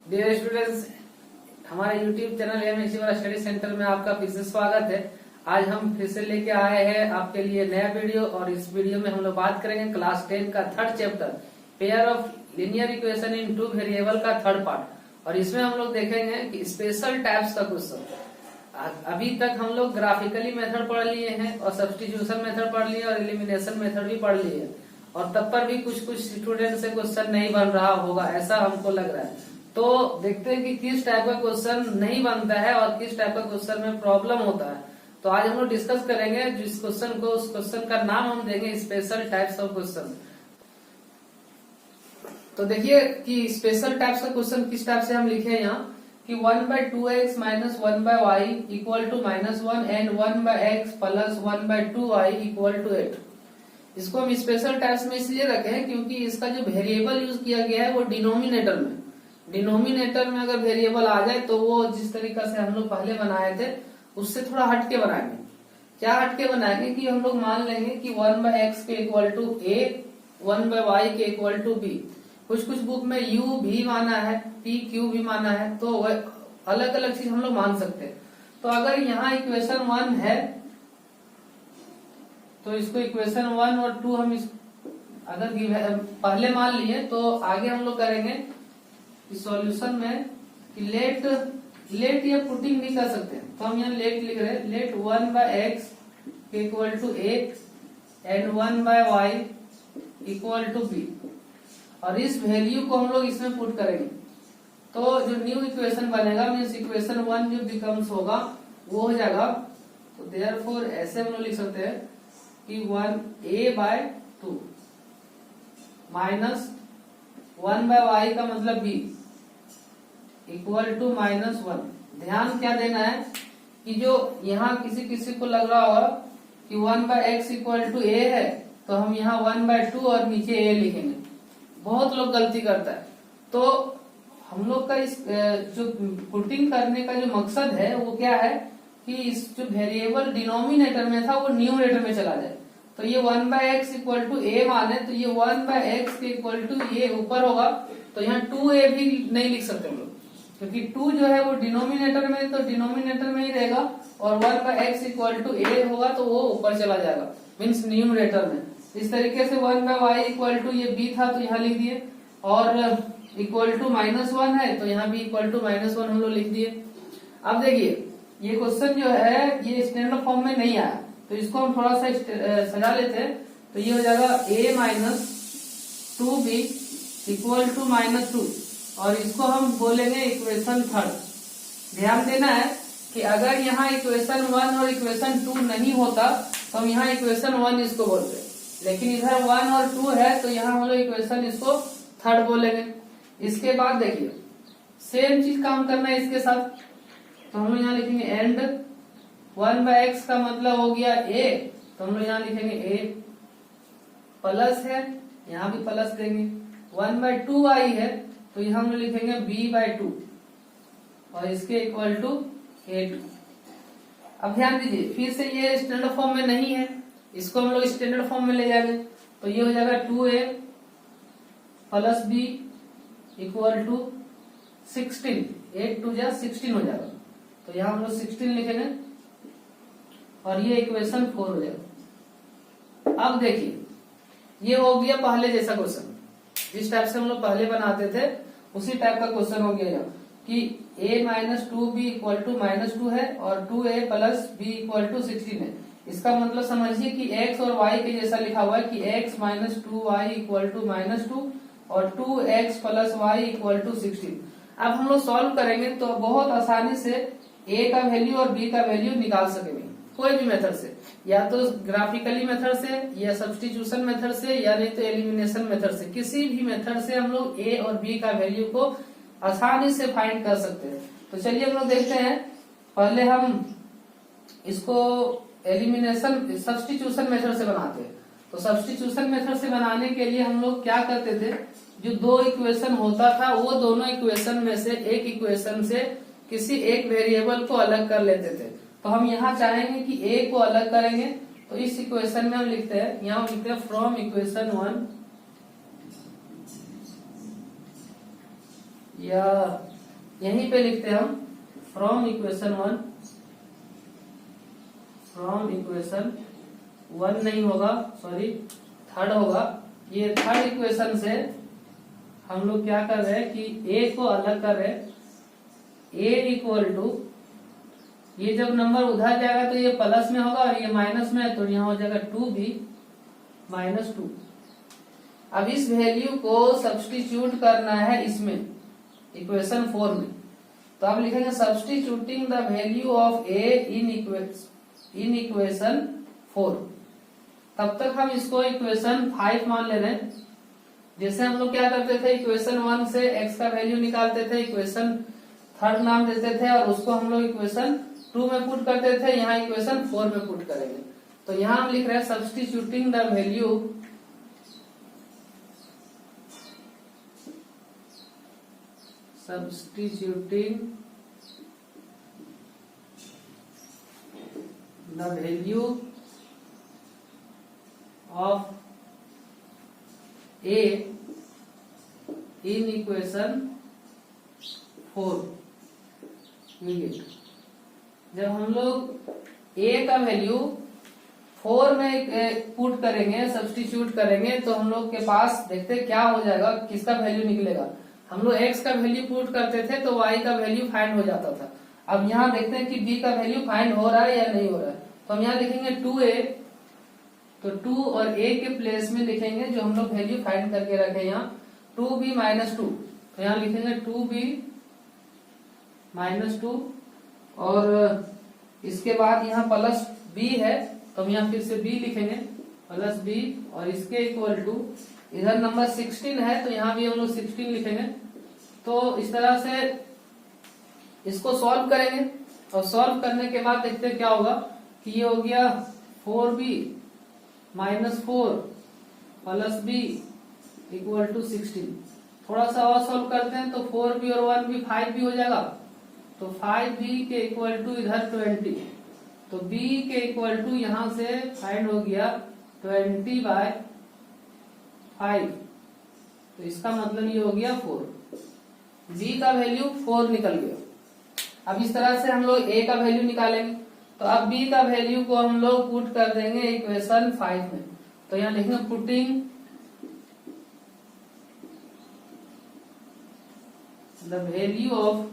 Dear students, हमारे YouTube channel MSc वाला study centre में आपका फिर से स्वागत है। आज हम फिर से लेके आए हैं आपके लिए नया वीडियो और इस वीडियो में हम लोग बात करेंगे क्लास 10 का third chapter pair of linear equation in two variable का थर्ड पार्ट। और इसमें हम लोग देखेंगे कि स्पेशल टाइप्स का क्वेश्चन। अभी तक हम लोग ग्राफिकली मेथड पढ़ लिए हैं और सब्स्टिट्यूशन मेथड पढ़ लिए और एलिमिनेशन मेथड भी पढ़ लिए हैं, और तब पर भी कुछ स्टूडेंट से क्वेश्चन नहीं बन रहा होगा ऐसा हमको लग रहा है। तो देखते हैं कि किस टाइप का क्वेश्चन नहीं बनता है और किस टाइप का क्वेश्चन में प्रॉब्लम होता है। तो आज हम लोग डिस्कस करेंगे जिस क्वेश्चन को, उस क्वेश्चन का नाम हम देंगे स्पेशल टाइप्स ऑफ क्वेश्चन। तो देखिए कि स्पेशल टाइप्स का क्वेश्चन किस टाइप से हम लिखे यहाँ कि 1/2x minus 1/y equal to -1 and 1/x plus 1/2y equal to 8। इसको हम स्पेशल टाइप्स में इसलिए रखे हैं क्योंकि इसका जो वेरिएबल यूज किया गया है वो डिनोमिनेटर में अगर वेरिएबल आ जाए तो वो जिस तरीका से हम लोग पहले बनाए थे उससे थोड़ा हटके बनाएंगे। क्या हटके बनाएंगे कि हम लोग मान लेंगे कि 1/x के इक्वल टू a, 1/y के इक्वल टू b। कुछ बुक में u भी माना है, p q भी माना है, तो अलग अलग चीज हम लोग मान सकते हैं। तो अगर यहाँ इक्वेशन 1 है तो इसको इक्वेशन 1 और 2 हम अगर पहले मान लिए तो आगे हम लोग करेंगे इस सॉल्यूशन में कि लेट या पुटिंग भी कर सकते हैं। तो हम यहाँ लेट लिख रहे हैं, let 1/x equal to a and 1/y equal to b, और इस वैल्यू को हम लोग इसमें पुट करेंगे। तो जो न्यू इक्वेशन बनेगा मीन्स इक्वेशन 1 जो बिकम्स होगा वो हो जाएगा। तो देयरफॉर ऐसे हम लोग लिख सकते हैं कि 1a/2 माइनस 1/y का मतलब b इक्वल टू -1। ध्यान क्या देना है कि जो यहाँ किसी को लग रहा होगा कि 1/x इक्वल टू a है तो हम यहाँ 1/2 और नीचे a लिखेंगे। बहुत लोग गलती करता है। तो हम लोग का इस जो पुटिंग करने का जो मकसद है वो क्या है कि इस जो वेरिएबल डिनोमिनेटर में था वो न्यूमरेटर में चला जाए। तो ये 1/x इक्वल टू a माने तो ये 1/x के इक्वल टू a ऊपर होगा, तो यहाँ 2a भी नहीं लिख सकते हम लोग क्योंकि 2 जो है वो डिनोमिनेटर में, तो डिनोमिनेटर में ही रहेगा, और 1/x इक्वल टू a होगा तो वो ऊपर चला जाएगा मीन्स न्यूमरेटर में। इस तरीके से 1/y इक्वल टू ये b था तो यहाँ लिख दिए, और इक्वल टू -1 है तो यहाँ भी इक्वल टू -1 हम लोग लिख दिए। अब देखिए ये क्वेश्चन जो है ये स्टैंडर्ड फॉर्म में नहीं आया, तो इसको हम थोड़ा सा सजा लेते हैं। तो ये हो जाएगा a minus 2b equal to -2, और इसको हम बोलेंगे इक्वेशन थर्ड। ध्यान देना है कि अगर यहाँ इक्वेशन 1 और इक्वेशन 2 नहीं होता तो हम यहाँ इक्वेशन 1 इसको बोलते हैं, लेकिन इधर 1 और 2 है तो यहाँ हम लोग इक्वेशन इसको थर्ड बोलेंगे। इसके बाद देखिए सेम चीज काम करना है इसके साथ, तो हम लोग यहाँ लिखेंगे एंड 1/x का मतलब हो गया a, तो हम लोग यहाँ लिखेंगे a प्लस है, यहाँ भी प्लस देंगे। 1/2y है तो यहाँ हम लोग लिखेंगे b/2 और इसके इक्वल टू a2। अब ध्यान दीजिए फिर से ये स्टैंडर्ड फॉर्म में नहीं है, इसको हम लोग स्टैंडर्ड फॉर्म में ले जाएंगे। तो ये हो जाएगा 2a plus b equal to 16, 8 2 जा 16 हो जाएगा, तो यहाँ हम लोग 16 लिखेंगे और ये इक्वेशन 4 हो जाएगा। अब देखिए ये हो गया पहले जैसा क्वेश्चन, जिस टाइप से हम लोग पहले बनाते थे उसी टाइप का क्वेश्चन हो गया यहाँ कि a minus 2b equal to -2 है और 2a plus b equal to 16 है। इसका मतलब समझिए कि x और y के जैसा लिखा हुआ है कि x minus 2y equal to -2 और 2x plus y equal to 16। अब हम लोग सॉल्व करेंगे तो बहुत आसानी से a का वैल्यू और b का वैल्यू निकाल सकेंगे कोई भी मेथड से, या तो ग्राफिकली मेथड से या सब्स्टिट्यूशन मेथड से या नहीं तो एलिमिनेशन मेथड से। किसी भी मेथड से हम लोग a और b का वैल्यू को आसानी से फाइंड कर सकते हैं। तो चलिए हम लोग देखते हैं, पहले हम इसको एलिमिनेशन सब्स्टिट्यूशन मेथड से बनाते हैं। तो सब्स्टिट्यूशन मेथड से बनाने के लिए हम लोग क्या करते थे, जो दो इक्वेशन होता था वो दोनों इक्वेशन में से एक इक्वेशन से किसी एक वेरिएबल को अलग कर लेते थे। तो हम यहाँ चाहेंगे कि a को अलग करेंगे, तो इस इक्वेशन में हम लिखते हैं, यहाँ हम लिखते हैं फ्रॉम इक्वेशन 1 या यहीं पे लिखते हैं हम फ्रॉम इक्वेशन वन नहीं होगा, सॉरी थर्ड होगा। ये थर्ड इक्वेशन से हम लोग क्या कर रहे हैं कि ए को अलग कर रहे हैं। ए इक्वल टू, ये जब नंबर उधर जाएगा तो ये प्लस में होगा और ये माइनस में है, तो यहाँ हो जाएगा 2b माइनस 2। अब इस वैल्यू को सब्स्टिट्यूट करना है इसमें इक्वेशन 4 में, तो आप लिखेंगे substituting the value of A in equation 4। तब तक हम इसको इक्वेशन 5 मान ले रहे हैं। जैसे हम लोग क्या करते थे, इक्वेशन 1 से x का वैल्यू निकालते थे, इक्वेशन थर्ड नाम देते थे और उसको हम लोग इक्वेशन 2 में पुट करते थे। यहाँ इक्वेशन 4 में पुट करेंगे। तो यहाँ हम लिख रहे हैं substituting the value of A in equation 4। जब हम लोग ए का वैल्यू 4 में पुट करेंगे, सब्स्टिट्यूट करेंगे, तो हम लोग के पास देखते क्या हो जाएगा, किसका वैल्यू निकलेगा। हम लोग x का वैल्यू पुट करते थे तो y का वैल्यू फाइंड हो जाता था। अब यहाँ देखते हैं कि b का वैल्यू फाइंड हो रहा है या नहीं हो रहा है। तो हम यहाँ लिखेंगे 2a, तो 2 और a के प्लेस में लिखेंगे जो हम लोग वैल्यू फाइंड करके रखे यहाँ 2b माइनस 2। तो यहाँ लिखेंगे 2b माइनस 2 और इसके बाद यहाँ प्लस b है, तो हम यहाँ फिर से b लिखेंगे प्लस b और इसके इक्वल टू इधर नंबर 16 है तो यहाँ भी हम लोग 16 लिखेंगे। तो इस तरह से इसको सॉल्व करेंगे और सॉल्व करने के बाद देखते हैं क्या होगा कि ये हो गया 4b minus 4 plus b equal to 16। थोड़ा सा और सॉल्व करते हैं तो 4b और 1b 5b हो जाएगा, तो 5b के इक्वल टू इधर 20, तो b के इक्वल टू यहां से फाइंड हो गया 20/5, तो इसका मतलब ये हो गया 4। b का वैल्यू 4 निकल गया। अब इस तरह से हम लोग a का वैल्यू निकालेंगे, तो अब b का वैल्यू को हम लोग पुट कर देंगे इक्वेशन 5 में। तो यहाँ लिखेंगे putting the value of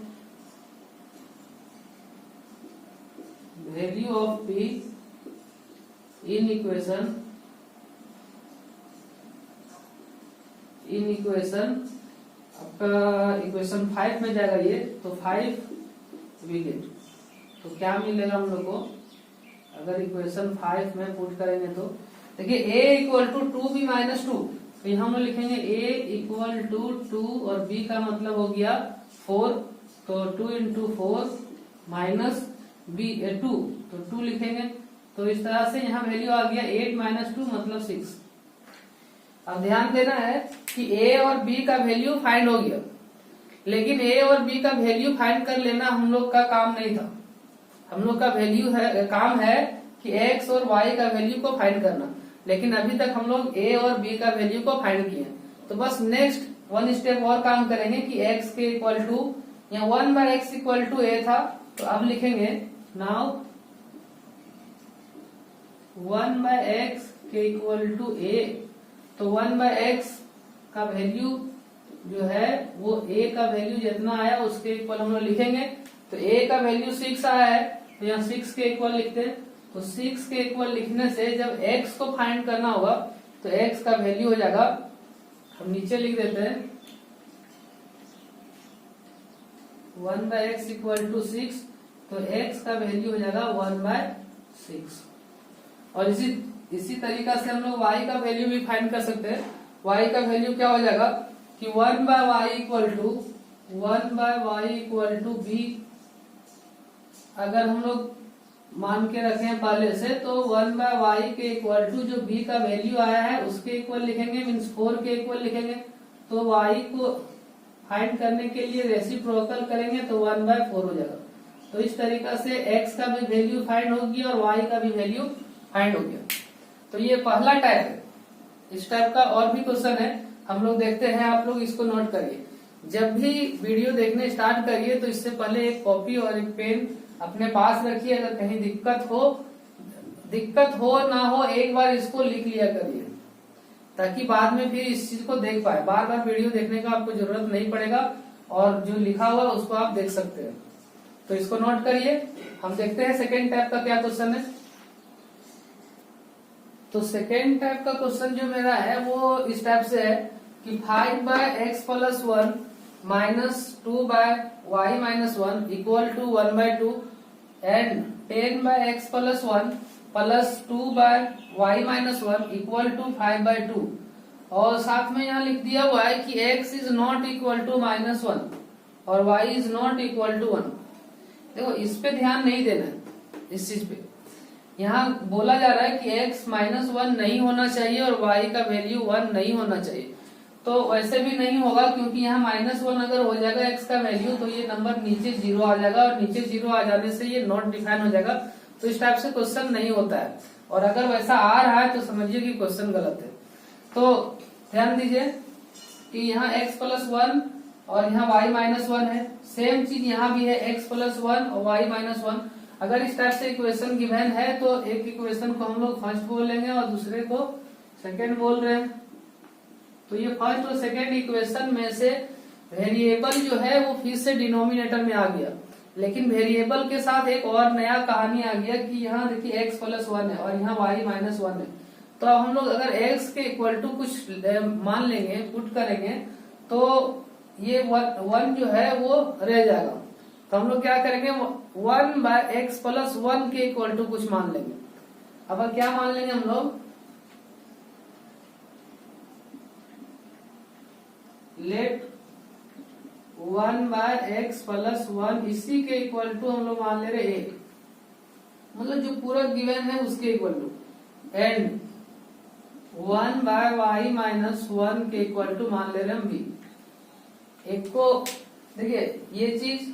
b in equation आपका इक्वेशन 5 में जाएगा ये, तो 5 वी गेट। तो क्या मिलेगा हम लोग को अगर इक्वेशन 5 में पुट करेंगे तो देखिए a equal to 2b minus 2, तो यहाँ हम लोग लिखेंगे a इक्वल टू 2 और b का मतलब हो गया 4, तो 2 इंटू 4 माइनस b 2, तो 2 लिखेंगे। तो इस तरह से यहाँ वैल्यू आ गया 8 माइनस 2 मतलब 6। अब ध्यान देना है कि a और b का वैल्यू फाइंड हो गया, लेकिन a और b का वैल्यू फाइंड कर लेना हम लोग का काम नहीं था। हम लोग का काम है कि x और y का वैल्यू को फाइंड करना, लेकिन अभी तक हम लोग a और b का वैल्यू को फाइंड किए। तो बस नेक्स्ट वन स्टेप और काम करेंगे कि x के इक्वल टू, यहाँ 1/x इक्वल टू a था, तो अब लिखेंगे नाउ 1/x के इक्वल टू a। तो 1/x का वैल्यू जो है वो a का वैल्यू जितना आया उसके इक्वल हम लोग लिखेंगे। तो a का वैल्यू 6 आया है, तो यहाँ 6 के इक्वल लिखते हैं। तो 6 के इक्वल लिखने से जब x को फाइंड करना होगा तो x का वैल्यू हो जाएगा, हम नीचे लिख देते हैं 1/x इक्वल टू 6, तो x का वैल्यू हो जाएगा 1/6। और इसी तरीका से हम लोग y का वैल्यू भी फाइंड कर सकते हैं। y का वैल्यू क्या हो जाएगा कि 1/y इक्वल टू b। अगर हम लोग मान के रखें पहले से, तो 1/y के इक्वल टू जो b का वैल्यू आया है उसके इक्वल लिखेंगे, मीन्स 4 के इक्वल लिखेंगे। तो y को फाइंड करने के लिए रेसिप्रोकल करेंगे तो 1/4 हो जाएगा। तो इस तरीका से x का भी वैल्यू फाइंड हो गया और y का भी वैल्यू फाइंड हो गया। तो ये पहला टाइप है। इस टाइप का और भी क्वेश्चन है, हम लोग देखते हैं, आप लोग इसको नोट करिए। जब भी वीडियो देखने स्टार्ट करिए तो इससे पहले एक कॉपी और एक पेन अपने पास रखिए। अगर कहीं दिक्कत हो ना हो, एक बार इसको लिख लिया करिए, ताकि बाद में फिर इस चीज को देख पाए। बार बार वीडियो देखने का आपको जरूरत नहीं पड़ेगा और जो लिखा हुआ उसको आप देख सकते हैं। तो इसको नोट करिए। हम देखते हैं सेकेंड टाइप का क्या क्वेश्चन है। तो सेकेंड टाइप का क्वेश्चन जो मेरा है वो इस टाइप से है कि 5/x+1 -2/y-1 equal to 1/2 and 10/x+1 plus 2/y-1 equal to 5/2। और साथ में यहाँ लिख दिया हुआ है कि x is not equal to -1 और y is not equal to 1। देखो इस पे ध्यान नहीं देना है, इस चीज पे। यहाँ बोला जा रहा है कि x -1 नहीं होना चाहिए और y का वैल्यू 1 नहीं होना चाहिए। तो वैसे भी नहीं होगा, क्योंकि यहाँ -1 अगर हो जाएगा x का वैल्यू तो ये नंबर नीचे 0 आ जाएगा और नीचे 0 आ जाने से ये नॉट डिफाइन हो जाएगा। तो इस टाइप से क्वेश्चन नहीं होता है, और अगर वैसा आ रहा है तो समझिए कि क्वेश्चन गलत है। तो ध्यान दीजिए कि यहाँ x+1 और यहाँ y-1 है। सेम चीज यहाँ भी है, x+1 और y-1। अगर इस टाइप से इक्वेशन गिवन है तो एक इक्वेशन को हम लोग फर्स्ट बोल लेंगे और दूसरे को सेकेंड बोल रहे हैं। तो ये फर्स्ट और सेकेंड इक्वेशन में से वेरिएबल जो है वो फिर से डिनोमिनेटर में आ गया, लेकिन वेरिएबल के साथ एक और नया कहानी आ गया कि यहाँ देखिए x+1 है और यहाँ y-1 है। तो अब हम लोग अगर x के इक्वल टू कुछ मान लेंगे, पुट करेंगे, तो ये 1 जो है वो रह जाएगा। तो हम लोग क्या करेंगे, 1/x+1 के इक्वल टू कुछ मान लेंगे। अब क्या मान लेंगे हम लोग, लेट 1/x+1 इसी के इक्वल टू हम लोग मान ले रहे a, मतलब जो पूरा गिवन है उसके इक्वल टू, एंड 1/y-1 के इक्वल टू मान ले रहे हम b। एक को देखिए ये चीज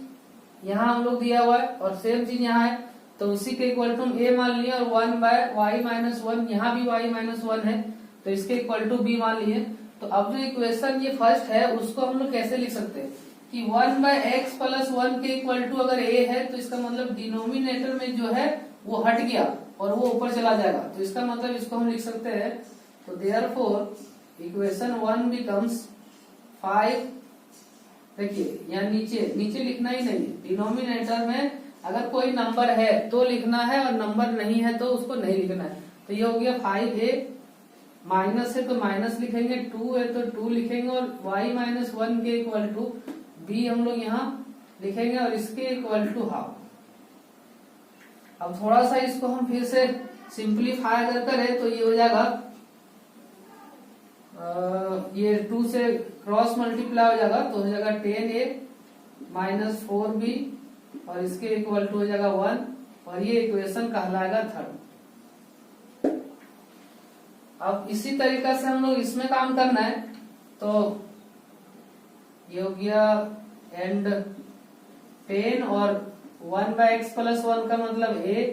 यहाँ हम लोग दिया हुआ है और सेम चीज यहाँ है, तो उसी के इक्वल टू हम a मान लिए, और 1/y-1 यहाँ भी y-1 है तो इसके इक्वल टू b मान लिए। तो अब जो इक्वेशन ये फर्स्ट है उसको हम लोग कैसे लिख सकते हैं कि 1/x+1 के इक्वल टू अगर a है तो इसका मतलब डिनोमिनेटर में जो है वो हट गया और वो ऊपर चला जाएगा। तो इसका मतलब इसको हम लिख सकते हैं, तो देयरफॉर इक्वेशन 1 बिकम्स 5। देखिए यहाँ नीचे लिखना ही नहीं है, डिनोमिनेटर में अगर कोई नंबर है तो लिखना है और नंबर नहीं है तो उसको नहीं लिखना है। तो ये हो गया 5a, माइनस है तो माइनस लिखेंगे, 2 है तो 2 लिखेंगे, और y-1 के इक्वल टू b हम लोग यहाँ लिखेंगे और इसके इक्वल टू हाफ। अब थोड़ा सा इसको हम फिर से सिंप्लीफाई अगर करें तो ये हो जाएगा, ये 2 से क्रॉस मल्टीप्लाई हो जाएगा तो हो जाएगा 10a माइनस 4b और इसके इक्वल टू हो जाएगा 1, और ये इक्वेशन कहलाएगा थर्ड। अब इसी तरीका से हम लोग इसमें काम करना है, तो ये हो गया एंड 10 और 1/x+1 का मतलब a,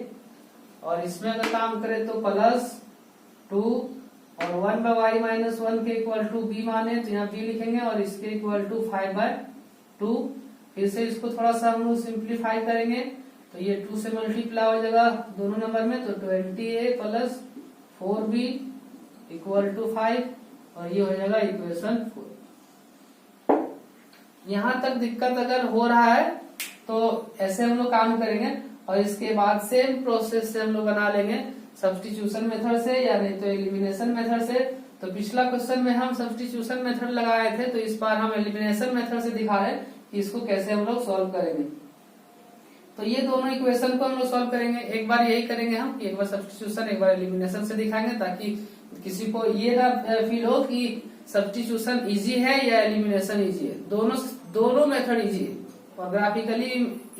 और इसमें अगर काम करें तो प्लस 2 और 1/y-1 के इक्वल टू b माने तो यहाँ b लिखेंगे और इसके इक्वल टू 5/2। फिर से इसको थोड़ा सा हम लोग सिंप्लीफाई करेंगे तो ये 2 से मल्टीप्लाई हो जाएगा दोनों नंबर में, तो 20a plus 4b equal to 5, और ये हो जाएगा इक्वेशन 4। यहाँ तक दिक्कत अगर हो रहा है तो ऐसे हम लोग काम करेंगे, और इसके बाद सेम प्रोसेस से हम लोग बना लेंगे सब्स्टिट्यूशन मेथड से या नहीं तो एलिमिनेशन मेथड से। तो पिछला क्वेश्चन में हम सब्स्टिट्यूशन मेथड लगाए थे, तो इस बार हम एलिमिनेशन मेथड से दिखा रहे हैं कि इसको कैसे हम लोग सॉल्व करेंगे। तो ये दोनों इक्वेशन को हम लोग सॉल्व करेंगे, एक बार यही करेंगे हम, एक बार सब्स्टिट्यूशन एक बार एलिमिनेशन से दिखाएंगे, ताकि किसी को ये ना फील हो कि सब्स्टिट्यूशन इजी है या एलिमिनेशन इजी है। दोनों मेथड इजी है और ग्राफिकली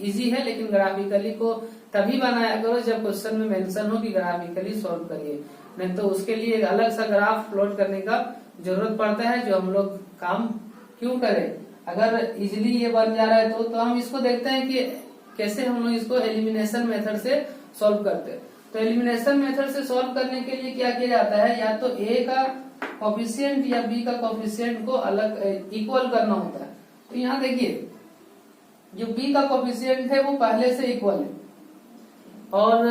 इजी है, लेकिन ग्राफिकली को तभी बनाया करो जब क्वेश्चन में मेंशन हो कि ग्राफिकली सॉल्व करिए, नहीं तो उसके लिए एक अलग सा ग्राफ प्लॉट करने का जरूरत पड़ता है, जो हम लोग काम क्यों करें। अगर इजिली ये बन जा रहा है तो हम इसको देखते हैं कि कैसे हम लोग इसको एलिमिनेशन मेथड से सॉल्व करते हैं। तो एलिमिनेशन मेथड से सॉल्व करने के लिए क्या किया जाता है, या तो a का कोफिशिएंट या b का कोफिशिएंट को अलग इक्वल करना होता है। तो यहाँ देखिए जो b का कोफिशिएंट है वो पहले से इक्वल है, और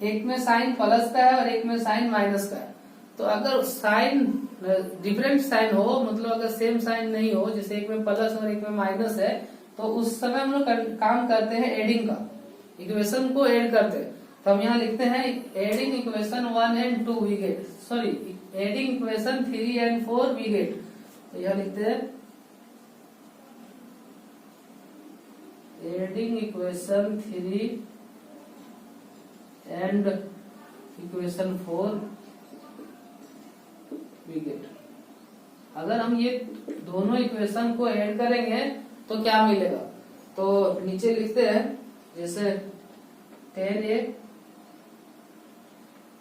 एक में साइन प्लस का है और एक में साइन माइनस का है। तो अगर साइन डिफरेंट साइन हो, मतलब अगर सेम साइन नहीं हो, जैसे एक में प्लस और एक में माइनस है, तो उस समय हम लोग काम करते हैं एडिंग का, इक्वेशन को ऐड करते हैं। तो हम यहाँ लिखते हैं adding equation 1 and 2 we get, sorry adding equation 3 and 4 we get. तो यहाँ लिखते हैं adding equation 3 and equation 4 we get. अगर हम ये दोनों इक्वेशन को ऐड करेंगे तो क्या मिलेगा, तो नीचे लिखते हैं जैसे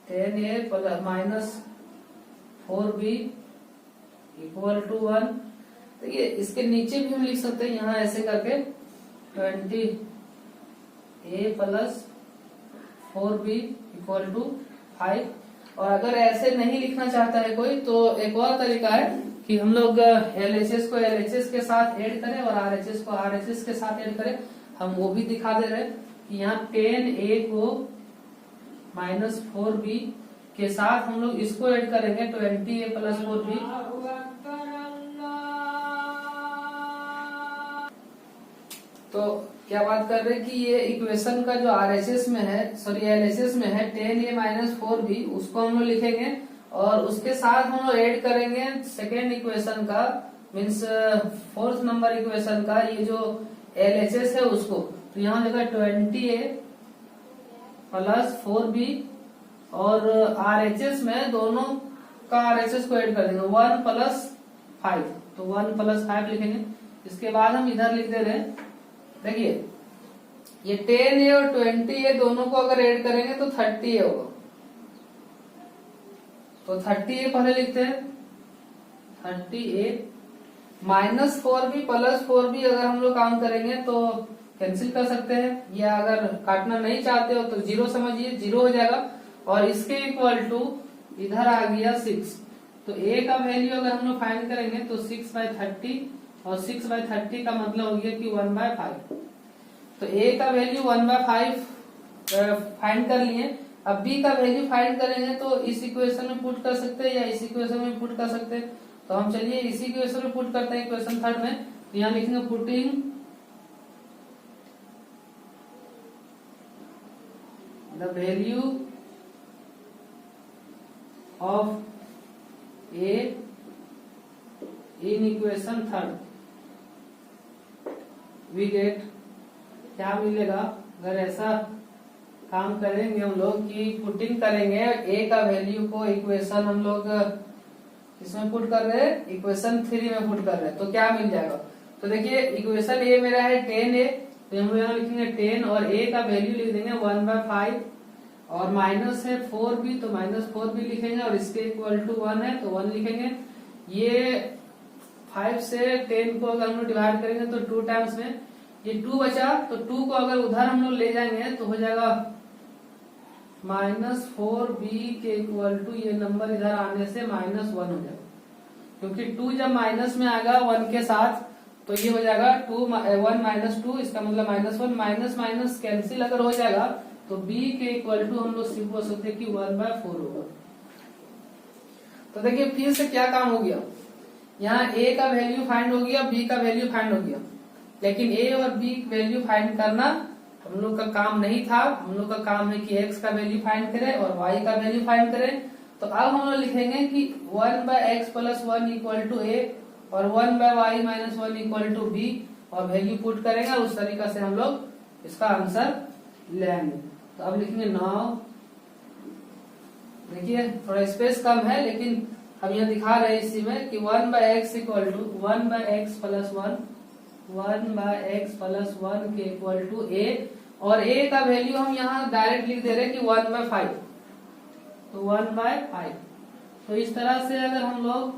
10a plus minus 4b equal to 1। तो ये इसके नीचे भी हम लिख सकते हैं यहाँ ऐसे करके 20a plus 4b equal to 5। और अगर ऐसे नहीं लिखना चाहता है कोई, तो एक और तरीका है कि हम लोग LHS को LHS के साथ ऐड करें और RHS को RHS के साथ ऐड करें। हम वो भी दिखा दे रहे हैं कि यहाँ 10a को माइनस 4b के साथ हम लोग इसको ऐड करेंगे 20a प्लस 4b। तो क्या बात कर रहे हैं कि ये इक्वेशन का जो RHS में है, सॉरी LHS में है 10a माइनस 4b, उसको हम लोग लिखेंगे और उसके साथ हम लोग ऐड करेंगे सेकेंड इक्वेशन का, मीन्स फोर्थ नंबर इक्वेशन का ये जो LHS है उसको। तो यहाँ लिखा 20a प्लस 4b और RHS में दोनों का RHS को ऐड कर देंगे 1 प्लस 5। तो 1 प्लस 5 लिखेंगे। इसके बाद हम इधर लिख दे रहे हैं, देखिए ये 10a और 20a दोनों को अगर ऐड करेंगे तो 30a होगा। तो 30a पहले लिखते हैं, 30a minus 4b plus 4b अगर हम लोग काम करेंगे तो कैंसिल कर सकते हैं, या अगर काटना नहीं चाहते हो तो 0 समझिए, 0 हो जाएगा। और इसके इक्वल टू इधर आ गया 6। तो a का वैल्यू अगर हम लोग फाइंड करेंगे तो 6/30, और 6/30 का मतलब हो गया कि 1/5। तो a का वैल्यू 1/5 फाइंड कर लिए। अब b का वैल्यू फाइंड करेंगे तो इस इक्वेशन में पुट कर सकते हैं या इस इक्वेशन में पुट कर सकते हैं। तो हम चलिए इसी इक्वेशन में पुट करते हैं, इक्वेशन थर्ड में। तो यहाँ लिखेंगे putting the value of a in equation third we get. क्या मिलेगा अगर ऐसा काम करेंगे हम लोग कि पुटिंग करेंगे a का वैल्यू को इक्वेशन हम लोग इसमें पुट कर रहे हैं, इक्वेशन 3 में पुट कर रहे हैं, तो क्या मिल जाएगा। तो देखिए इक्वेशन a मेरा है 10a, तो हम यहाँ लिखेंगे 10 और a का वैल्यू लिख देंगे 1/5 और माइनस है 4b, तो माइनस 4b लिखेंगे और इसके इक्वल टू 1 है तो 1 लिखेंगे। ये 5 से 10 को अगर हम लोग डिवाइड करेंगे तो 2 टाइम्स में ये 2 बचा, तो 2 को अगर उधर हम लोग ले जाएंगे तो हो जाएगा माइनस 4b के इक्वल टू ये नंबर इधर आने से माइनस 1 हो जाएगा, क्योंकि 2 जब माइनस में आएगा 1 के साथ तो ये हो जाएगा 1 माइनस 2, इसका मतलब -1, माइनस माइनस कैंसिल अगर हो जाएगा तो b के इक्वल टू हम लोग सिर्फ बोल सकते हैं कि 1/4 होगा। तो देखिए फिर से क्या काम हो गया, यहाँ a का वैल्यू फाइंड हो गया, b का वैल्यू फाइंड हो गया, लेकिन a और b वैल्यू फाइंड करना हम लोग का काम नहीं था। हम लोग का काम है कि x का वैल्यू फाइंड करें और y का वैल्यू फाइंड करें। तो अब हम लोग लिखेंगे कि 1/x plus 1 equal to a और 1/y minus 1 equal to b, और वैल्यू पुट करेंगे और उस तरीका से हम लोग इसका आंसर लेंगे। तो अब लिखेंगे नाउ, देखिए थोड़ा स्पेस कम है लेकिन हम यहाँ दिखा रहे हैं इसी में कि 1/x equal to 1/x plus 1 के इक्वल टू a, और a का वैल्यू हम यहाँ डायरेक्ट लिख दे रहे हैं कि 1/5, तो 1/5। तो इस तरह से अगर हम लोग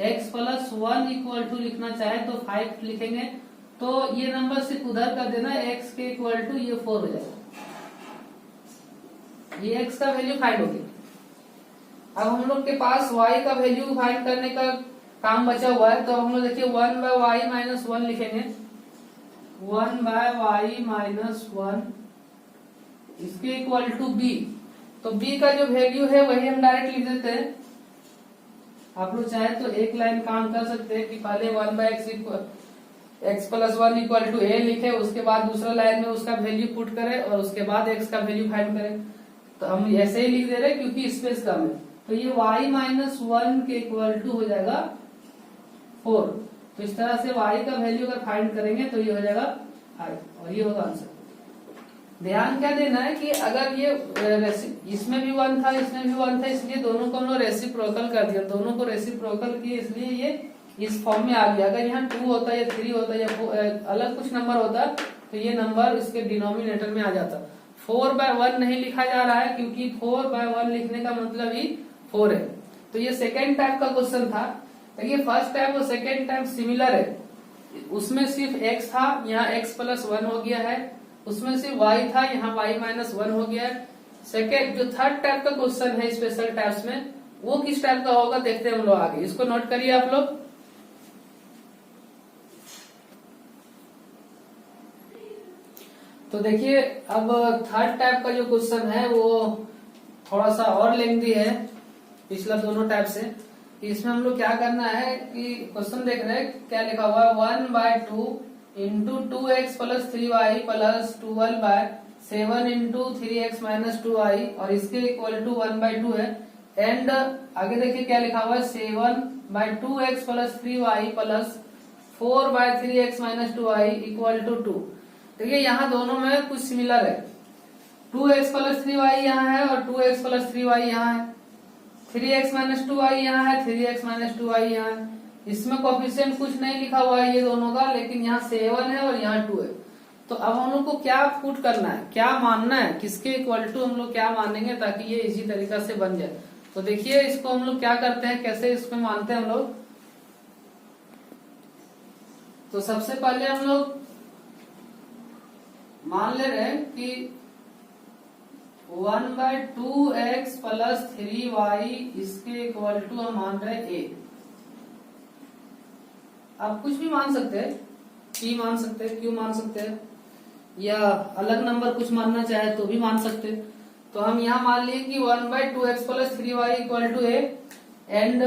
x प्लस 1 इक्वल टू लिखना चाहे तो 5 लिखेंगे, तो ये नंबर सिर्फ उधर कर देना, x के इक्वल टू ये 4 हो जाएगा। ये x का वैल्यू फाइंड हो गया। अब हम लोग के पास y का वैल्यू फाइंड करने का काम बचा हुआ है। तो हम लोग देखिए 1/y-1 लिखेंगे, 1/y-1 इसके इक्वल टू b। तो b का जो वैल्यू है वही हम डायरेक्ट लिख देते हैं। आप लोग चाहे तो एक लाइन काम कर सकते हैं कि पहले 1/x+1 इक्वल टू a लिखे, उसके बाद दूसरा लाइन में उसका वैल्यू पुट करें और उसके बाद x का वैल्यू फाइंड करें। तो हम ऐसे ही लिख दे रहे हैं क्योंकि स्पेस कम है। तो ये y-1 के इक्वल टू हो जाएगा 4। तो इस तरह से y का वैल्यू अगर फाइंड करेंगे तो ये हो जाएगा 5 और ये होगा आंसर। ध्यान क्या देना है कि अगर ये इसमें भी 1 था, इसमें भी 1 था, इसलिए दोनों को हम लोग रेसिप्रोकल कर दिया, दोनों को रेसिप्रोकल किए, इसलिए ये इस फॉर्म में आ गया। अगर यहाँ 2 होता या 3 होता या अलग कुछ नंबर होता तो ये नंबर इसके डिनोमिनेटर में आ जाता। 4/1 नहीं लिखा जा रहा है क्योंकि 4/1 लिखने का मतलब ही 4 है। तो ये सेकेंड टाइप का क्वेश्चन था। देखिए फर्स्ट टाइप और सेकेंड टाइप सिमिलर है, उसमें सिर्फ x था, यहाँ x+1 हो गया है, उसमें सिर्फ y था, यहाँ y-1 हो गया है। सेकेंड जो थर्ड टाइप का क्वेश्चन है स्पेशल टाइप्स में, वो किस टाइप का होगा देखते हैं हम लोग आगे। इसको नोट करिए आप लोग। तो देखिए अब थर्ड टाइप का जो क्वेश्चन है वो थोड़ा सा और लेंथी है पिछला दोनों टाइप से। इसमें हम लोग क्या करना है कि क्वेश्चन देख रहे हैं क्या लिखा हुआ है, 1/2 into 2x+3y plus 12/7 into 3x minus 2y और इसके इक्वल टू 1/2 है। एंड आगे देखिए क्या लिखा हुआ है, 7/2x+3y plus 4/3x minus 2y equal to 2। देखिए यहाँ दोनों में कुछ सिमिलर है, 2x+3y यहाँ है और 2x+3y यहाँ है, 3x माइनस 2y यहाँ है, 3x माइनस 2y यहाँ है। इसमें कोफिशिएंट कुछ नहीं लिखा हुआ है ये दोनों का, लेकिन यहाँ 7 है और यहाँ 2 है। तो अब हम लोग को क्या पुट करना है, क्या मानना है, किसके इक्वल टू हम लोग क्या मानेंगे ताकि ये इजी तरीका से बन जाए। तो देखिए इसको हम लोग क्या करते हैं, कैसे इसको मानते हैं हम लोग। तो सबसे पहले हम लोग मान ले रहे हैं कि 1/2x+3y इसके इक्वल टू हम मान रहे हैं a। आप कुछ भी मान सकते हैं, p मान सकते हैं, q मान सकते हैं, या अलग नंबर कुछ मानना चाहे तो भी मान सकते हैं। तो हम यहाँ मान लिए कि 1/2x+3y equal to a and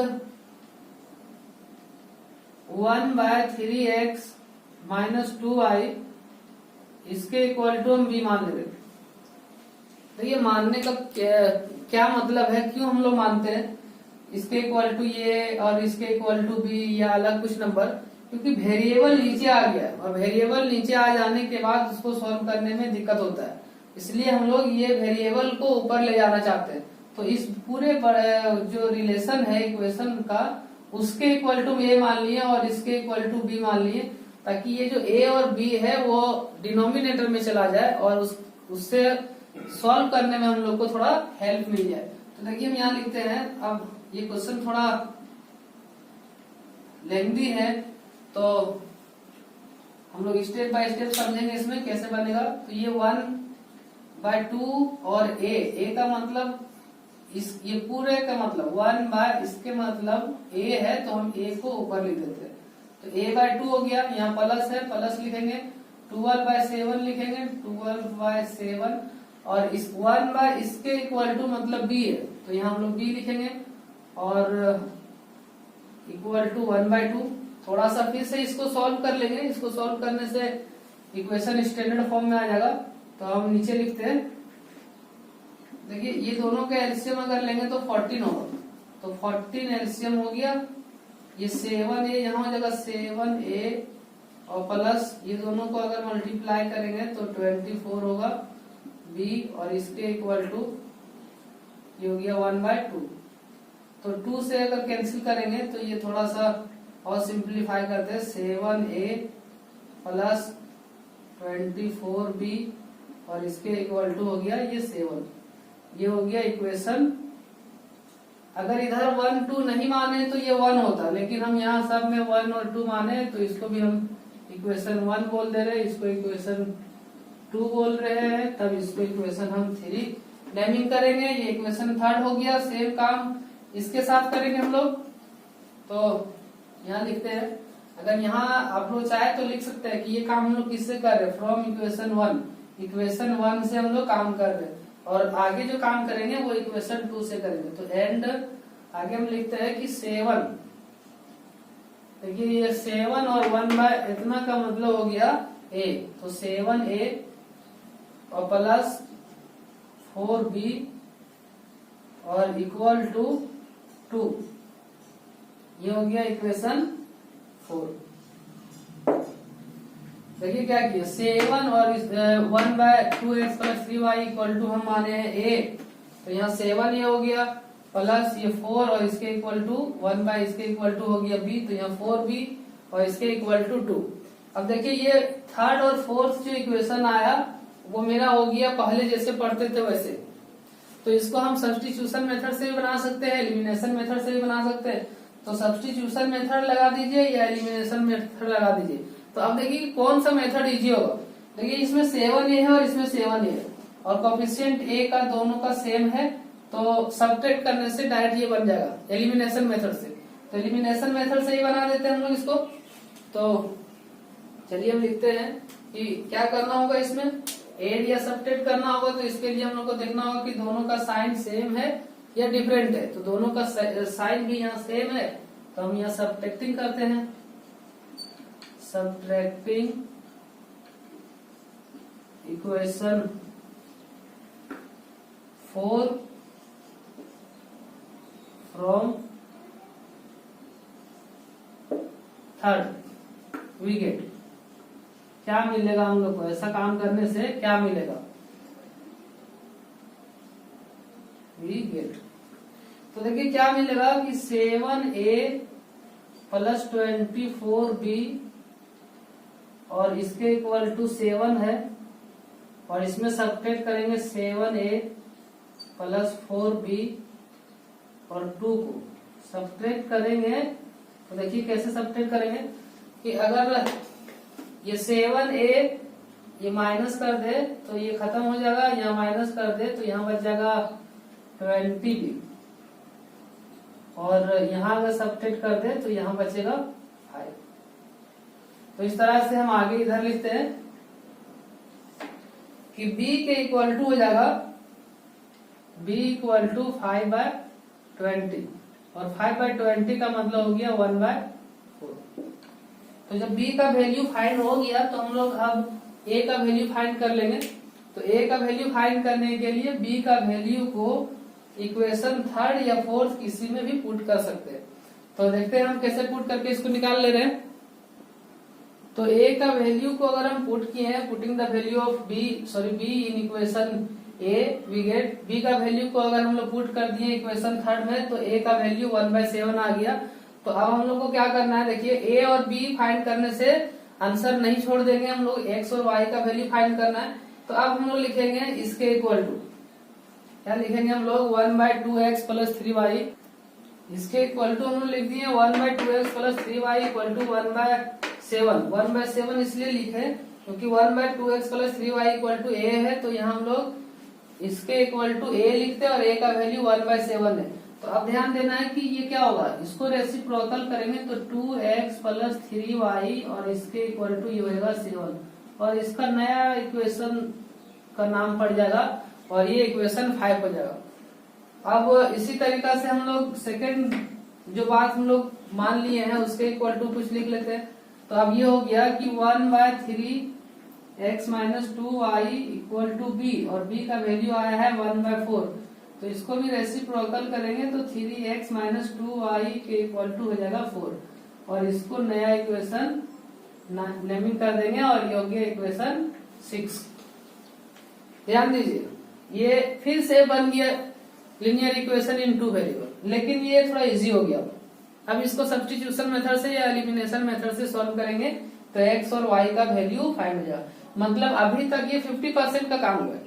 1/3x minus 2y इसके इक्वल टू हम b मान ले रहे। तो ये मानने का क्या मतलब है, क्यों हम लोग मानते हैं इसके इक्वल टू ये और इसके इक्वल टू बी या अलग कुछ नंबर, क्योंकि वेरिएबल नीचे आ गया है और वेरिएबल नीचे आ जाने के बाद उसको सॉल्व करने में दिक्कत होता है, इसलिए हम लोग ये वेरिएबल को ऊपर ले जाना चाहते हैं। तो इस पूरे जो रिलेशन है इक्वेशन का, उसके इक्वल टू ए मान लिए और इसके इक्वल टू बी मान लिए, ताकि ये जो ए और बी है वो डिनोमिनेटर में चला जाए और उससे सॉल्व करने में हम लोग को थोड़ा हेल्प मिल जाए। तो देखिए हम यहाँ लिखते हैं, अब ये क्वेश्चन थोड़ा लेंथी है तो हम लोग स्टेप बाय स्टेप समझेंगे इसमें कैसे बनेगा। तो ये 1/2 और a का मतलब ये पूरे का मतलब 1 इसके मतलब a है, तो हम a को ऊपर लिख देते हैं। तो a/2 हो गया, यहाँ प्लस है, प्लस लिखेंगे, 12/7 लिखेंगे, 12/7 और इस 1 इसके इक्वल टू मतलब b है, तो यहाँ हम लोग b लिखेंगे और इक्वल टू 1/2। थोड़ा सा फिर से इसको सॉल्व कर लेंगे, इसको सॉल्व करने से इक्वेशन स्टैंडर्ड फॉर्म में आ जाएगा। तो हम नीचे लिखते हैं, देखिए ये दोनों का एलसीएम अगर लेंगे तो 14 होगा, तो 14 एलसीएम हो गया। ये 7a यहाँ हो जाएगा 7a और प्लस ये दोनों को अगर मल्टीप्लाई करेंगे तो 24 होगा b और इसके इक्वल टू ये हो गया 1/2। तो 2 से अगर कैंसिल करेंगे तो ये थोड़ा सा और सिंप्लीफाई करते हैं, 7a प्लस 24b और इसके इक्वल टू हो गया ये 7। ये हो गया इक्वेशन। अगर इधर 1 2 नहीं माने तो ये 1 होता, लेकिन हम यहाँ सब में 1 और 2 माने तो इसको भी हम इक्वेशन 1 बोल दे रहे हैं, इसको इक्वेशन 2 बोल रहे हैं, तब इसको इक्वेशन हम 3 नेमिंग करेंगे। ये इक्वेशन 3 हो गया। सेम काम इसके साथ करेंगे हम लोग। तो यहाँ लिखते हैं। अगर यहाँ आप लोग चाहे तो लिख सकते हैं कि ये काम हम लोग किससे कर रहे हैं, फ्रॉम इक्वेशन 1। इक्वेशन 1 से हम लोग काम कर रहे हैं और आगे जो काम करेंगे वो इक्वेशन 2 से करेंगे। तो एंड आगे हम लिखते हैं कि 7। देखिए ये 7 और 1 इतना का मतलब हो गया a, तो 7a और प्लस 4b और इक्वल टू 2, ये हो गया इक्वेशन 4। देखिए क्या किया, 7 और 1/2x plus 3y equal to हम माने हैं a, तो यहाँ 7 ये हो गया प्लस ये 4 और इसके इक्वल टू 1 बाय इसके इक्वल टू हो गया b, तो यहाँ 4b और इसके इक्वल टू 2। अब देखिए ये थर्ड और फोर्थ जो इक्वेशन आया वो मेरा हो गया पहले जैसे पढ़ते थे वैसे। तो इसको हम सब्स्टिट्यूशन मेथड से भी बना सकते हैं, एलिमिनेशन मेथड से भी बना सकते हैं। तो सब्स्टिट्यूशन मेथड लगा दीजिए या एलिमिनेशन मेथड लगा दीजिए। तो अब देखिए कौन सा मेथड इजी होगा। देखिए इसमें 7a है और इसमें 7a है और कोफिशिएंट a का दोनों का सेम है, तो सब्ट्रैक्ट करने से डायरेक्ट ये बन जाएगा एलिमिनेशन मेथड से। तो एलिमिनेशन मेथड से ही बना देते हैं हम लोग इसको। तो चलिए हम लिखते हैं कि क्या करना होगा, इसमें एड या सब्ट्रैक्ट करना होगा। तो इसके लिए हम लोग को देखना होगा कि दोनों का साइन सेम है या डिफरेंट है। तो दोनों का साइन भी यहाँ सेम है, तो हम यहाँ सब्ट्रैक्टिंग करते हैं। Subtracting equation 4 from third we get, क्या मिलेगा हम लोग को, ऐसा काम करने से क्या मिलेगा, वी गेट। तो देखिए क्या मिलेगा कि 7a प्लस 24b और इसके इक्वल टू 7 है और इसमें सब्ट्रैक्ट करेंगे 7a प्लस 4b और 2 को सब्ट्रैक्ट करेंगे। तो देखिए कैसे सब्ट्रैक्ट करेंगे कि अगर ये 7a ये माइनस कर दे तो ये खत्म हो जाएगा, यहाँ माइनस कर दे तो यहाँ बच जाएगा 20b और यहाँ अगर सब्ट्रैक्ट कर दे तो यहाँ बचेगा 5। तो इस तरह से हम आगे इधर लिखते हैं कि b के इक्वल टू हो जाएगा b इक्वल टू 5/20 और 5/20 का मतलब हो गया 1/4। तो जब b का वैल्यू फाइंड हो गया तो हम लोग अब a का वैल्यू फाइंड कर लेंगे। तो a का वैल्यू फाइंड करने के लिए b का वैल्यू को इक्वेशन थर्ड या फोर्थ किसी में भी पुट कर सकते हैं। तो देखते हैं हम कैसे पुट करके इसको निकाल ले रहे हैं। तो a का वैल्यू को अगर हम पुट किए हैं, putting the value of b in equation a we get, b का वैल्यू को अगर हम लोग पुट कर दिए इक्वेशन थर्ड में तो a का वैल्यू 1/7 आ गया। तो अब हम लोग को क्या करना है, देखिए a और b फाइंड करने से आंसर नहीं छोड़ देंगे, हम लोग x और y का वैल्यू फाइंड करना है। तो अब हम लोग लिखेंगे इसके इक्वल टू, क्या लिखेंगे हम लोग 1/2x प्लस 3y, इसके इक्वल टू हम लोग लिख दिए 1/2x plus 3y equal to 1/7। 1/7 इसलिए लिखे क्योंकि 1/2x plus 3y equal to a है, तो यहाँ हम लोग इसके इक्वल टू a लिखते हैं और a का वैल्यू 1/7 है। तो अब ध्यान देना है कि ये क्या होगा, इसको रेसिप्रोकल करेंगे तो 2x प्लस 3y और इसके इक्वल टू ये होगा 7 और इसका नया इक्वेशन का नाम पड़ जाएगा और ये इक्वेशन 5 हो जाएगा। अब इसी तरीका से हम लोग सेकेंड जो बात हम लोग मान लिए हैं उसके इक्वल टू कुछ लिख लेते हैं। तो अब ये हो गया कि 1/3x minus 2y equal to b और b का वैल्यू आया है 1/4। तो इसको भी रेसिप्रोकल करेंगे तो 3x माइनस 2y के इक्वल टू हो जाएगा 4 और इसको नया इक्वेशन नेमिंग कर देंगे और ये हो गया इक्वेशन 6। ध्यान दीजिए ये फिर से बन गया लिनियर इक्वेशन इन 2 वेरिएबल, लेकिन ये थोड़ा इजी हो गया। अब इसको सब्स्टिट्यूशन मेथड से या एलिमिनेशन मेथड से सॉल्व करेंगे तो x और y का वैल्यू फाइंड हो जाएगा। मतलब अभी तक ये 50% का काम हुआ है।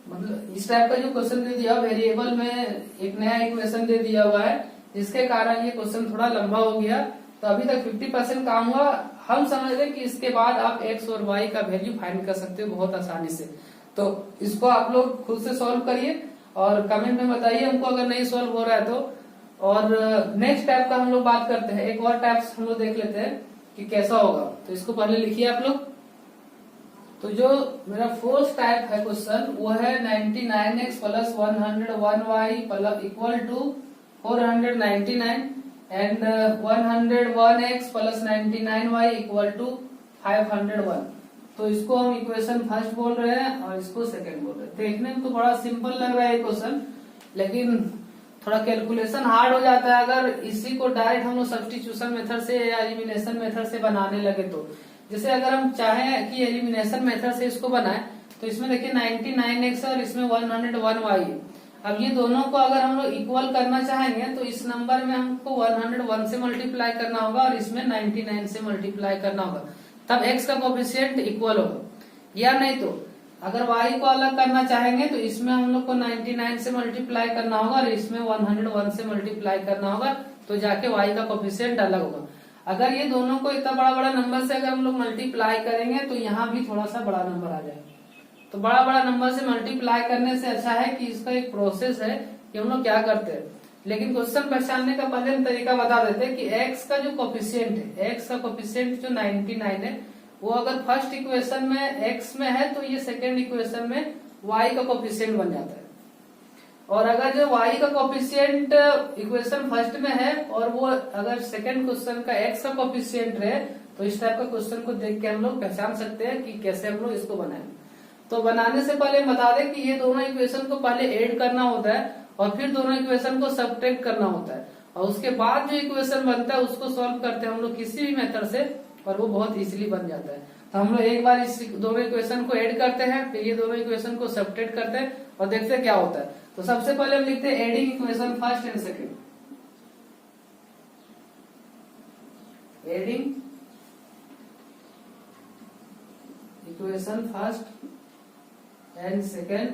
मतलब इस टाइप का जो क्वेश्चन दे दिया वेरिएबल में एक नया इक्वेशन दे दिया हुआ है जिसके कारण ये क्वेश्चन थोड़ा लंबा हो गया। तो अभी तक 50% काम हुआ। हम समझ रहे कि इसके बाद आप x और y का वैल्यू फाइंड कर सकते हो बहुत आसानी से। तो इसको आप लोग खुद से सॉल्व करिए और कमेंट में बताइए हमको अगर नहीं सॉल्व हो रहा है तो। और नेक्स्ट टाइप का हम लोग बात करते हैं, एक और टाइप्स हम लोग देख लेते हैं कि कैसा होगा। तो इसको पहले लिखिए आप लोग। तो जो मेरा फोर्थ टाइप है क्वेश्चन वो है 99x plus 101y equal to 499 and 101x plus 99y equal to 501। तो इसको हम इक्वेशन फर्स्ट बोल रहे हैं और इसको सेकंड बोल रहे हैं। देखने में तो बड़ा सिंपल लग रहा है क्वेश्चन, लेकिन थोड़ा कैलकुलेशन हार्ड हो जाता है अगर इसी को डायरेक्ट हम लोग सब्स्टिट्यूशन मेथड से या एलिमिनेशन मेथड से बनाने लगे तो। जैसे अगर हम चाहें कि एलिमिनेशन मेथड से इसको बनाए तो इसमें देखिए 99x और इसमें 101y है। अब ये दोनों को अगर हम लोग इक्वल करना चाहेंगे तो इस नंबर में हमको 101 से मल्टीप्लाई करना होगा और इसमें 99 से मल्टीप्लाई करना होगा, तब x का कोफिशिएंट इक्वल होगा। या नहीं तो अगर y को अलग करना चाहेंगे तो इसमें हम लोग को 99 से मल्टीप्लाई करना होगा और इसमें 101 से मल्टीप्लाई करना होगा, तो जाके y का कोफिशिएंट अलग होगा। अगर ये दोनों को इतना बड़ा बड़ा नंबर से अगर हम लोग मल्टीप्लाई करेंगे तो यहाँ भी थोड़ा सा बड़ा नंबर आ जाएगा। तो बड़ा बड़ा नंबर से मल्टीप्लाई करने से अच्छा है कि इसका एक प्रोसेस है कि हम लोग क्या करते हैं। लेकिन क्वेश्चन पहचानने का पहले हम तरीका बता देते हैं कि x का जो कोफिशिएंट है, x का कोफिशिएंट जो 99 है, वो अगर फर्स्ट इक्वेशन में x में है तो ये सेकेंड इक्वेशन में y का कोफिशिएंट बन जाता है। और अगर जो y का कोफिशिएंट इक्वेशन फर्स्ट में है और वो अगर सेकेंड क्वेश्चन का x का कोफिशिएंट रहे तो इस टाइप का क्वेश्चन को देख के हम लोग पहचान सकते हैं कि कैसे हम लोग इसको बनाएं। तो बनाने से पहले बता दें कि ये दोनों इक्वेशन को पहले ऐड करना होता है और फिर दोनों इक्वेशन को सब्ट्रैक्ट करना होता है, और उसके बाद जो इक्वेशन बनता है उसको सॉल्व करते हैं हम लोग किसी भी मेथड से, और वो बहुत इजीली बन जाता है। तो हम लोग एक बार इस दोनों इक्वेशन को ऐड करते हैं, फिर ये दोनों इक्वेशन को सब्ट्रैक्ट करते हैं और देखते हैं क्या होता है। तो सबसे पहले हम लिखते हैं adding equation first and second. Adding equation first and second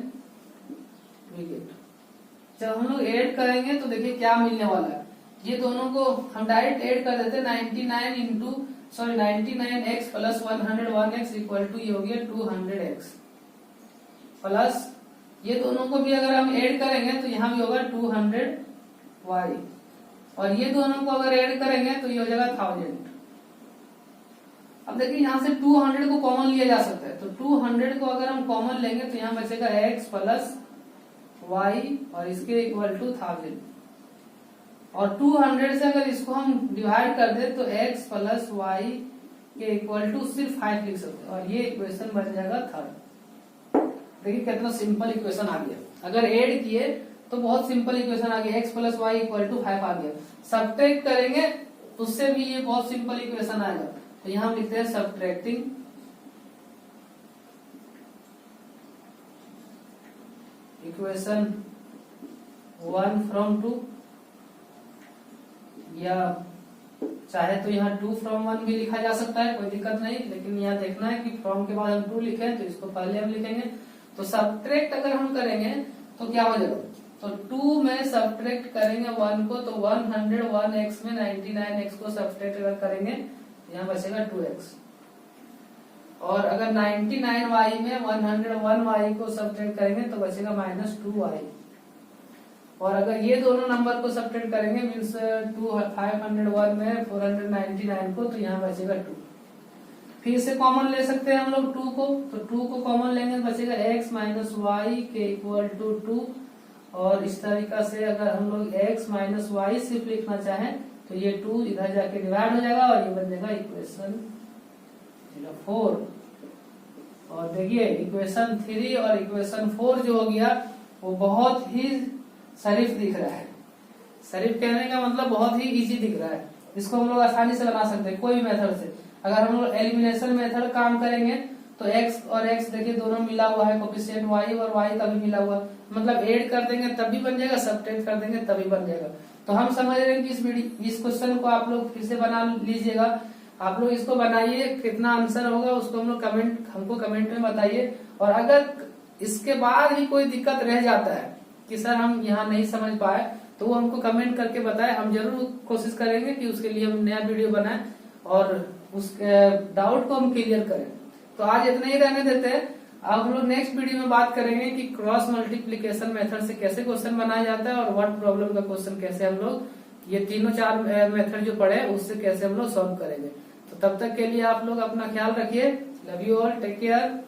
we get. जब हम लोग ऐड करेंगे तो देखिए क्या मिलने वाला है। ये दोनों को हम डायरेक्ट ऐड कर देते हैं 99x plus 101x equal to ये हो गया 200x प्लस ये दोनों को भी अगर हम ऐड करेंगे तो यहाँ भी होगा 200y और ये दोनों को अगर ऐड करेंगे तो ये हो जाएगा 1000। अब देखिए यहाँ से 200 को कॉमन लिया जा सकता है, तो 200 को अगर हम कॉमन लेंगे तो यहाँ बचेगा x प्लस y और इसके इक्वल टू 1000। और 200 से अगर इसको हम डिवाइड कर दे तो x प्लस y के इक्वल टू सिर्फ 5 लिख सकते हैं और ये इक्वेशन बन जाएगा थर्ड। देखिए कितना सिंपल इक्वेशन आ गया। अगर ऐड किए तो बहुत सिंपल इक्वेशन आ गया, x plus y equal to 5 आ गया। सब्ट्रैक्ट करेंगे उससे भी ये बहुत सिंपल इक्वेशन आएगा। तो यहाँ हम लिखते हैं सब्ट्रैक्टिंग इक्वेशन 1 फ्रॉम 2, या चाहे तो यहाँ 2 फ्रॉम 1 भी लिखा जा सकता है, कोई दिक्कत नहीं, लेकिन यहाँ देखना है कि फ्रॉम के बाद हम 2 लिखें तो इसको पहले हम लिखेंगे। तो सब्ट्रैक्ट अगर हम करेंगे तो क्या हो जाएगा, तो 2 में सब्ट्रैक्ट करेंगे 1 को तो 101x में 99x को सब्ट्रैक्ट अगर करेंगे यहाँ बचेगा 2x। और अगर 99y में 101y को सब्ट्रैक्ट करेंगे तो बचेगा -2y। और अगर ये दोनों नंबर को सब्ट्रैक्ट करेंगे मीन्स 501 में 499 को तो यहाँ बचेगा 2। फिर से कॉमन ले सकते हैं हम लोग 2 को, तो 2 को कॉमन लेंगे तो बचेगा x माइनस वाई के इक्वल टू 2। और इस तरीका से अगर हम लोग x माइनस वाई सिर्फ लिखना चाहें तो ये 2 इधर जाके डिवाइड हो जाएगा और ये बन जाएगा इक्वेशन 4। और देखिए इक्वेशन 3 और इक्वेशन 4 जो हो गया वो बहुत ही शरीफ दिख रहा है। शरीफ कहने का मतलब बहुत ही इजी दिख रहा है। इसको हम लोग आसानी से बना सकते हैं कोई भी मेथड से। अगर हम लोग एलिमिनेशन मेथड काम करेंगे तो x और x देखिए दोनों मिला हुआ है, कोफिशिएंट y और y का भी मिला हुआ, मतलब ऐड कर देंगे तब भी बन जाएगा, सब्ट्रैक्ट कर देंगे तभी बन जाएगा। तो हम समझ रहे हैं कि इस क्वेश्चन को आप लोग फिर से बना लीजिएगा। आप लोग इसको बनाइए, कितना आंसर होगा उसको हमको कमेंट में बताइए। और अगर इसके बाद भी कोई दिक्कत रह जाता है कि सर हम यहाँ नहीं समझ पाए तो वो हमको कमेंट करके बताएं, हम जरूर कोशिश करेंगे कि उसके लिए हम नया वीडियो बनाएं और उस डाउट को हम क्लियर करें। तो आज इतना ही रहने देते हैं। अब हम लोग नेक्स्ट वीडियो में बात करेंगे कि क्रॉस मल्टीप्लिकेशन मेथड से कैसे क्वेश्चन बनाया जाता है और वर्ड प्रॉब्लम का क्वेश्चन कैसे हम लोग ये तीनों चार मेथड जो पढ़े उससे कैसे हम लोग सॉल्व करेंगे। तो तब तक के लिए आप लोग अपना ख्याल रखिए। Love you all, take care.